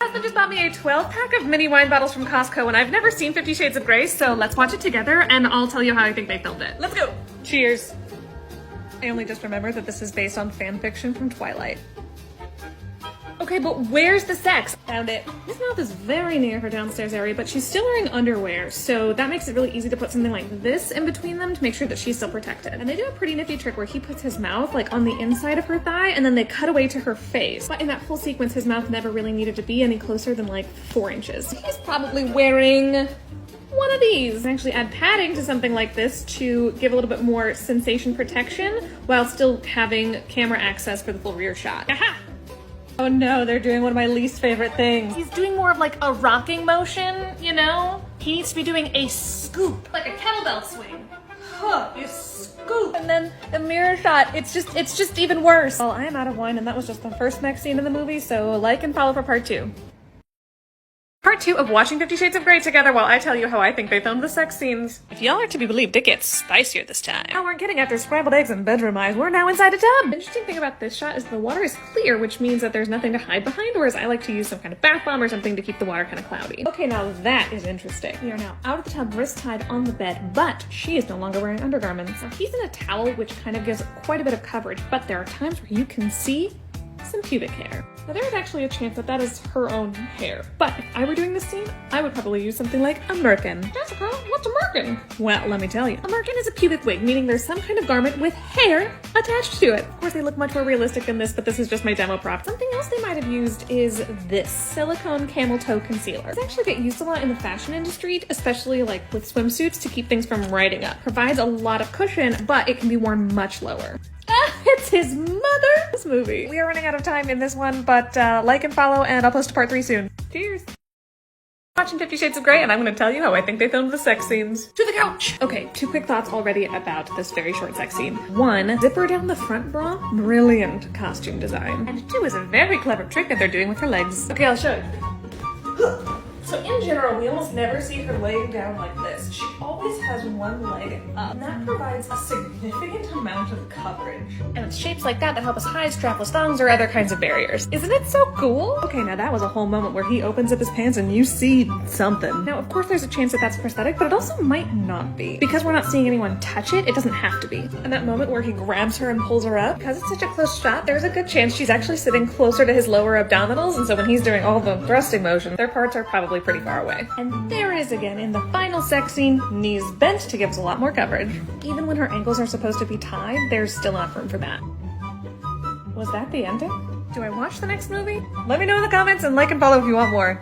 My husband just bought me a 12-pack of mini wine bottles from Costco, and I've never seen 50 Shades of Grey, so let's watch it together, and I'll tell you how I think they filmed it. Let's go! Cheers. I only just remembered that this is based on fan fiction from Twilight. Okay, but where's the sex? Found it. His mouth is very near her downstairs area, but she's still wearing underwear, so that makes it really easy to put something like this in between them to make sure that she's still protected. And they do a pretty nifty trick where he puts his mouth like on the inside of her thigh, and then they cut away to her face. But in that full sequence, his mouth never really needed to be any closer than like 4 inches. He's probably wearing one of these. I actually add padding to something like this to give a little bit more sensation protection while still having camera access for the full rear shot. Aha! Oh no, they're doing one of my least favorite things. He's doing more of like a rocking motion, you know? He needs to be doing a scoop, like a kettlebell swing. Huh, you scoop. And then the mirror shot, it's just even worse. Well, I am out of wine and that was just the first next scene in the movie, so like and follow for part 2. Part 2 of watching 50 Shades of Grey together while I tell you how I think they filmed the sex scenes. If y'all are to be believed, it gets spicier this time. Now we're getting after scrambled eggs and bedroom eyes. We're now inside a tub. The interesting thing about this shot is the water is clear, which means that there's nothing to hide behind, whereas I like to use some kind of bath bomb or something to keep the water kind of cloudy. Okay, now that is interesting. We are now out of the tub, wrists tied on the bed, but she is no longer wearing undergarments. Now he's in a towel, which kind of gives quite a bit of coverage, but there are times where you can see some pubic hair. Now there is actually a chance that that is her own hair, but if I were doing this scene, I would probably use something like a merkin. Jessica, what's a merkin? Well, let me tell you. A merkin is a pubic wig, meaning there's some kind of garment with hair attached to it. Of course, they look much more realistic than this, but this is just my demo prop. Something else they might have used is this silicone camel toe concealer. This actually get used a lot in the fashion industry, especially like with swimsuits to keep things from riding up. Provides a lot of cushion, but it can be worn much lower. It's his mother! This movie. We are running out of time in this one, but like and follow, and I'll post a part 3 soon. Cheers! Watching 50 Shades of Grey, and I'm gonna tell you how I think they filmed the sex scenes. To the couch! Okay, 2 quick thoughts already about this very short sex scene. 1, zipper down the front bra, brilliant costume design. And 2 is a very clever trick that they're doing with her legs. Okay, I'll show you. So in general, we almost never see her laying down like this. She always has one leg up, and that provides a significant amount of coverage. And it's shapes like that that help us hide strapless thongs or other kinds of barriers. Isn't it so cool? Okay, now that was a whole moment where he opens up his pants and you see something. Now, of course, there's a chance that that's prosthetic, but it also might not be. Because we're not seeing anyone touch it, it doesn't have to be. And that moment where he grabs her and pulls her up, because it's such a close shot, there's a good chance she's actually sitting closer to his lower abdominals, and so when he's doing all the thrusting motion, their parts are probably pretty far away. And there it is again in the final sex scene, knees bent to give us a lot more coverage. Even when her ankles are supposed to be tied, there's still not room for that. Was that the ending? Do I watch the next movie? Let me know in the comments and like and follow if you want more.